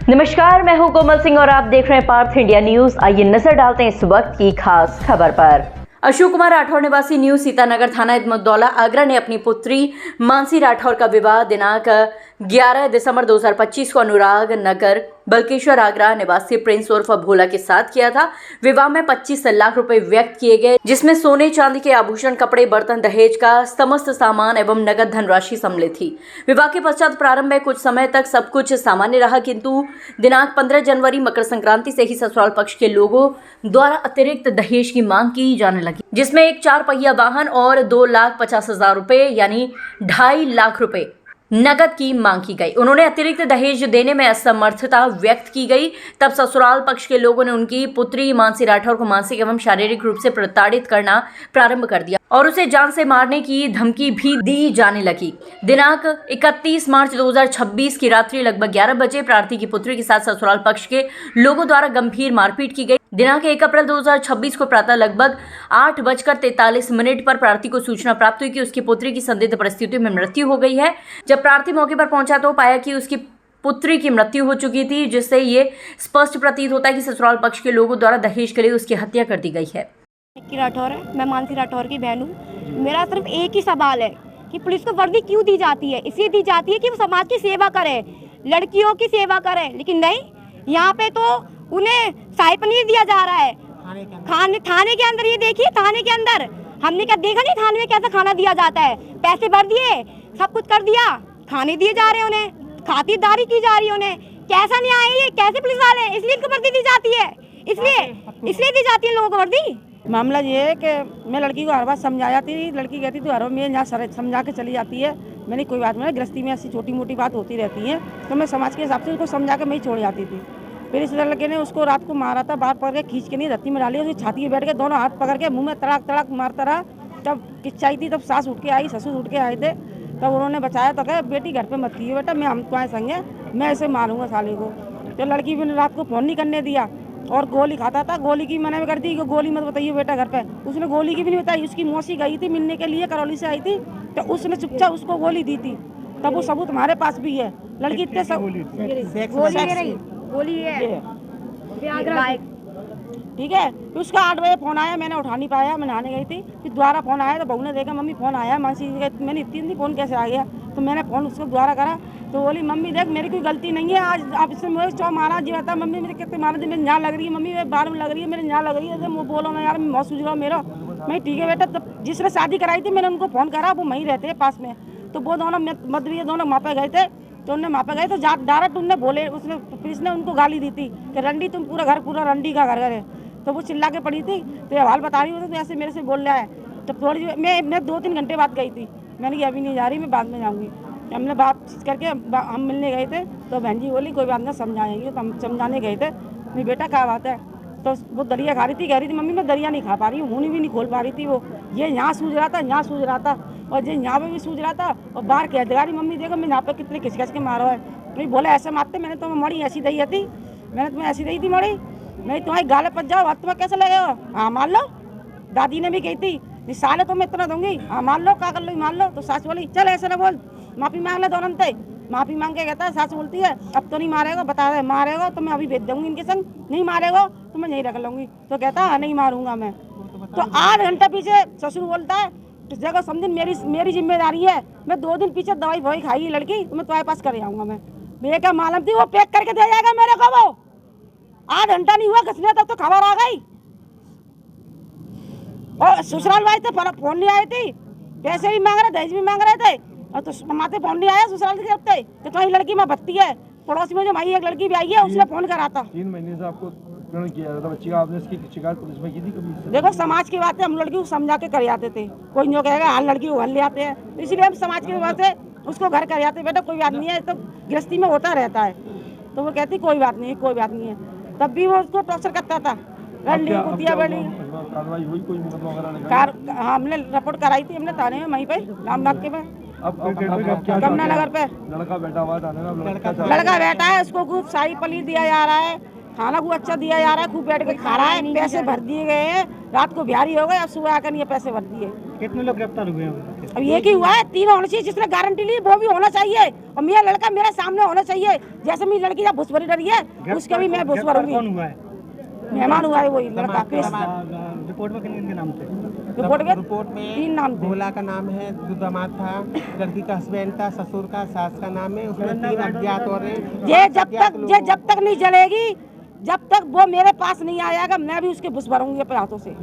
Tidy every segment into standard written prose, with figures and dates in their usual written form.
नमस्कार, मैं हूं कोमल सिंह और आप देख रहे हैं पार्थ इंडिया न्यूज। आइए नजर डालते हैं इस वक्त की खास खबर पर। अशोक कुमार राठौर निवासी न्यू सीतानगर थाना इदमुद्दौला आगरा ने अपनी पुत्री मानसी राठौर का विवाह दिनांक 11 दिसंबर 2025 को अनुराग नगर बल्केश्वर आगरा निवासी प्रिंस उर्फ भोला के साथ किया था। विवाह में 25 लाख रुपए व्यक्त किए गए, जिसमें सोने चांदी के आभूषण, कपड़े, बर्तन, दहेज का समस्त सामान एवं नगद धनराशि सम्मिलित थी। विवाह के पश्चात प्रारंभ में कुछ समय तक सब कुछ सामान्य रहा, किंतु दिनांक 15 जनवरी मकर संक्रांति से ही ससुराल पक्ष के लोगों द्वारा अतिरिक्त दहेज की मांग की जाने लगी, जिसमें एक 4 पहिया वाहन और 2,50,000 रुपए यानी 2.5 लाख रुपए नगद की मांग की गई। उन्होंने अतिरिक्त दहेज देने में असमर्थता व्यक्त की गई। तब ससुराल पक्ष के लोगों ने उनकी पुत्री मानसी राठौर को मानसिक एवं शारीरिक रूप से प्रताड़ित करना प्रारंभ कर दिया और उसे जान से मारने की धमकी भी दी जाने लगी। दिनांक 31 मार्च 2026 की रात्रि लगभग 11 बजे प्रार्थी की पुत्री के साथ ससुराल पक्ष के लोगों द्वारा गंभीर मारपीट की गई। दिनांक 1 अप्रैल 2026 को प्रातः लगभग 8:43 पर प्रार्थी को सूचना प्राप्त हुई कि उसकी पुत्री की संदिग्ध परिस्थितियों में मृत्यु हो गई है। जब प्रार्थी मौके पर पहुंचा तो पाया कि उसकी पुत्री की मृत्यु हो चुकी थी, जिससे ये स्पष्ट प्रतीत होता है कि ससुराल पक्ष के लोगों द्वारा दहेज के लिए उसकी हत्या कर दी गई है। राठौर है, मैं मानसी राठौर की बहन हूँ। मेरा सिर्फ एक ही सवाल है कि पुलिस को वर्दी क्यों दी जाती है? इसलिए दी जाती है कि वो समाज की सेवा करे, लड़कियों की सेवा करे, लेकिन नहीं, यहाँ पे तो उन्हें शाही पनीर दिया जा रहा है। थाने के अंदर, ये देखिए थाने के अंदर हमने क्या देखा नहीं, थाने में कैसा खाना दिया जाता है। पैसे भर दिए, सब कुछ कर दिया, खाने दिए जा रहे हैं उन्हें, खातिरदारी की जा रही है उन्हें। कैसा न्याय है ये? कैसे पुलिस वाले? इसलिए इनको वर्दी दी जाती है, इसलिए दी जाती है लोगों को वर्दी। मामला ये है कि मैं लड़की को हर बार समझाया थी, लड़की कहती तो हर बार मैं यहाँ समझा के चली जाती है। मैंने कोई बात नहीं, गृहस्थी में ऐसी छोटी मोटी बात होती रहती है, तो मैं समाज के हिसाब से उसको समझा के मैं ही छोड़ जाती थी। फिर इस लड़के ने उसको रात को मारा था, बाहर पकड़ के खींच के नहीं रत्ती में डाली, उसकी छाती में बैठ के दोनों हाथ पकड़ के मुंह में तड़ाक तड़ाक मारता रहा। जब किच्चाई थी तब सास उठ के आई, ससुर उठ के आए थे, तब उन्होंने बचाया तो कहे बेटी घर पे मत थी बेटा, मैं हम तुम्हारे संग है, मैं ऐसे मारूंगा साले को। तो लड़की भी रात को फोन नहीं करने दिया और गोली खाता था, गोली की मैंने कर दी कि गोली मत बताइए बेटा घर पे। उसने गोली की भी नहीं बताई। उसकी मौसी गई थी मिलने के लिए, करौली से आई थी, तो उसने चुपचाप उसको गोली दी थी। तब वो सबूत हमारे पास भी है। लड़की इतने सब गोली है ठीक है। तो उसका 8 बजे फोन आया, मैंने उठा नहीं पाया, मैं नहाने गई थी। फिर दोबारा फोन आया तो बहू ने देखा मम्मी फोन आया मानसी, मैंने इतनी फोन कैसे आ गया, तो मैंने फोन उसको दोबारा करा तो बोली मम्मी देख मेरी कोई गलती नहीं है, आज आप इससे मुझे 100 मारा जी बता मम्मी मेरे कितने मारा, मेरे यहाँ लग रही है मम्मी, मेरे बार में लग रही है, मेरे यहाँ लग रही है। वो बोलो ना यार, मैं बहुत सूझ रहा हूँ मेरा। मैं ठीक है बेटा। तब जिसने शादी कराई थी मैंने उनको फ़ोन करा, वो वहीं रहते हैं पास में, तो वो दोनों मदवी दोनों वहाँ पे गए थे, तो उन्हें वहाँ पे गए तो डायरेक्ट उनने बोले, उसने पुलिस ने उनको गाली दी थी कि रंडी तुम पूरा रंडी का घर है। तो वो चिल्ला के पड़ी थी, तो ये हाल बता रही होती तो ऐसे मेरे से बोल रहा है। तो थोड़ी मैं 2-3 घंटे बाद गई थी, मैंने कहा अभी नहीं जा रही, मैं बाद में जाऊँगी। हमने बात करके हम मिलने गए थे, तो बहन जी बोली कोई बात नहीं समझाएंगे, तो हम समझाने गए थे। नहीं बेटा क्या बात है, तो वो दरिया खा रही थी, कह रही थी मम्मी मैं दरिया नहीं खा पा रही हूँ, मुँह भी नहीं खोल पा रही थी। वो ये यहाँ सूझ रहा था, यहाँ सूझ रहा था, और ये यहाँ पे भी सूझ रहा था, और बाहर कह दे रही मम्मी देखो मैं यहाँ पे कितने खिसखस के मारो है। नहीं बोले ऐसे मारते, मैंने तुम्हें मड़ी ऐसी दही थी, मैंने तुम्हें ऐसी दही थी मड़ी, नहीं तुम्हारी गाले पच जाओ, तुम्हें कैसे लगेगा? हाँ मान लो, दादी ने भी कही थी साले तो मैं इतना दूंगी, हाँ मान लो, क्या कर लो मान लो। तो सास बोली चल ऐसे ना बोल, माफ़ी मांग ले दोनों से। माफ़ी मांग के कहता है, सास बोलती है अब तो नहीं मारेगा, बता दे मारेगा तो मैं अभी भेज दूंगी इनके संग, नहीं मारेगा तो मैं यहीं रख लूँगी। तो कहता है नहीं मारूंगा मैं। तो 8 घंटे पीछे ससुर बोलता है जगह समझे मेरी जिम्मेदारी है, मैं 2 दिन पीछे दवाई वही खाई लड़की, तो मैं तुम्हारे पास कर आऊँगा। मैं क्या मालूम थी वो पैक करके दे जाएगा मेरे को। वो 8 घंटा नहीं हुआ घसने तक तो खबर आ गई। और ससुराल वाले थे फोन नहीं आए थे, पैसे भी मांग रहे, दहेज भी मांग रहे थे, और तो माते फोन नहीं आया ससुराल के हफ्ते। तो तुम्हारी लड़की में भत्ती है, पड़ोस में जो भाई एक लड़की भी आई है उसने फोन करा था। 3 महीने से आपको किया जाता बच्ची का, आपने इसकी शिकायत पुलिस में की थी कभी? देखो समाज की बातें हम लड़की को समझा के कर जाते थे, कोई जो कहेगा हाल लड़की को घर ले आते हैं, इसलिए हम समाज की बातें उसको घर कर जाते, बेटा कोई बात नहीं है, तो गृहस्थी में होता रहता है। तो वो कहती कोई बात नहीं, कोई बात नहीं है, तब भी वो उसको टॉर्चर करता था। हमने रिपोर्ट कराई थी, हमने थाने में वहीं पे रामबाग के में कमला नगर पे। लड़का बैठा हुआ था ना, लड़का बैठा है, उसको खूब शाही पनीर दिया जा रहा है, खाना खूब अच्छा दिया जा रहा है, खूब बैठ के खा रहा है, पैसे भर दिए गए हैं, रात को बिहारी हो गए, अब सुबह आकर ये पैसे भर दिए। कितने लोग गिरफ्तार हुए हैं? अब एक ही हुआ है, 3 होना चाहिए। जिसने गारंटी ली वो भी होना चाहिए और मेरा लड़का मेरे सामने होना चाहिए। जैसे मेरी लड़की जब घुस भरी डरी है उसके भी मैं घुस भरूंगी। मेहमान हुआ है वही लड़का। रिपोर्ट में किन नाम थे? रिपोर्ट में 3 नाम थे। भोला का नाम है, जो दामाद था, लड़की का हस्बैंड था, ससुर का, सास का नाम है, उसमें 3 अज्ञात और हैं। ये जब तक नहीं जलेगी, जब तक वो मेरे पास नहीं आएगा, मैं भी उसके घुस भरूंगी अपने हाथों से।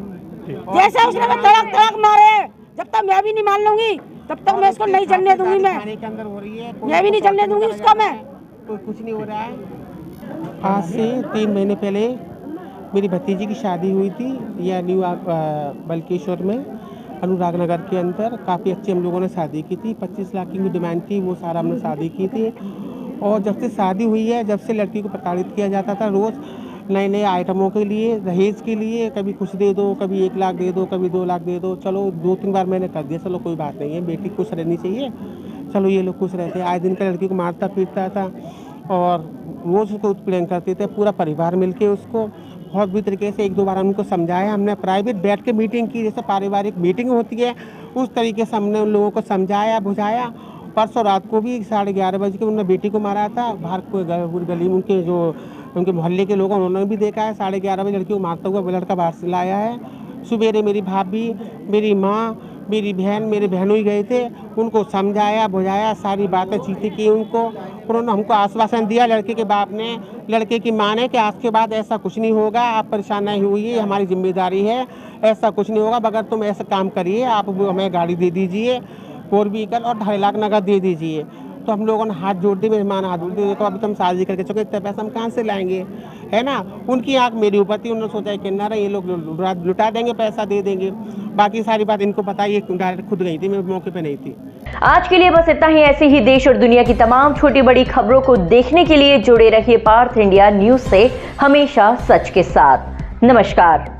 जैसे उसने तड़क मारे, जब तक मैं भी नहीं मान लूंगी तब तक मैं इसको नहीं जलने दूंगी। मैं के अंदर हो रही है, मैं भी नहीं जलने दूंगी उसको। मैं कुछ नहीं हो रहा है। आज से 3 महीने पहले मेरी भतीजी की शादी हुई थी, यह न्यू बल्केश्वर में, अनुराग नगर के अंदर। काफ़ी अच्छी हम लोगों ने शादी की थी। 25 लाख की डिमांड थी, वो सारा हमने शादी की थी। और जब से शादी हुई है, जब से लड़की को प्रताड़ित किया जाता था, रोज़ नए नए आइटमों के लिए, दहेज के लिए, कभी कुछ दे दो, कभी 1 लाख दे दो, कभी 2 लाख दे दो। चलो 2-3 बार मैंने कर दिया, चलो कोई बात नहीं है, बेटी खुश रहनी चाहिए, चलो ये लोग खुश रहते। आए दिन का लड़की को मारता पीटता था और रोज़ उसको उत्पीड़न करते थे, पूरा परिवार मिलके उसको बहुत बुरी तरीके से। 1-2 बार उनको समझाया हमने, प्राइवेट बैठ के मीटिंग की, जैसे पारिवारिक मीटिंग होती है उस तरीके से हमने उन लोगों को समझाया बुझाया। परसों रात को भी 11:30 बजे के उन्होंने बेटी को मारा था। बाहर पूरी गली में उनके जो उनके मोहल्ले के लोग उन्होंने भी देखा है, 11:30 बजे लड़की को मारता हुआ लड़का बाहर से लाया है। सुबेरे मेरी भाभी, मेरी माँ, मेरी बहन, मेरे बहनों ही गए थे, उनको समझाया बुझाया, सारी बातें चीतें की उनको। उन्होंने हमको आश्वासन दिया, लड़के के बाप ने, लड़के की माँ ने, कि आज के बाद ऐसा कुछ नहीं होगा, आप परेशान नहीं हुई, हमारी जिम्मेदारी है, ऐसा कुछ नहीं होगा। मगर तुम ऐसा काम करिए, आप हमें गाड़ी दे दीजिए 4 व्हीकल और 2.5 लाख नगद दे दीजिए। तो हम लोगों ने हाथ जोड़ दिए, मेहमान हाथ जोड़ दिए, देखो अभी तुम शादी करके चुके, इतना पैसा हम कहाँ से लाएंगे, है ना। उनकी आंख मेरे ऊपर थी, उन्होंने सोचा कि ना ये लोग लुटा देंगे, पैसा दे देंगे। बाकी सारी बात इनको पता, ये डायरेक्ट खुद गई थी, मैं मौके पे नहीं थी। आज के लिए बस इतना ही। ऐसे ही देश और दुनिया की तमाम छोटी बड़ी खबरों को देखने के लिए जुड़े रहिए पार्थ इंडिया न्यूज से, हमेशा सच के साथ। नमस्कार।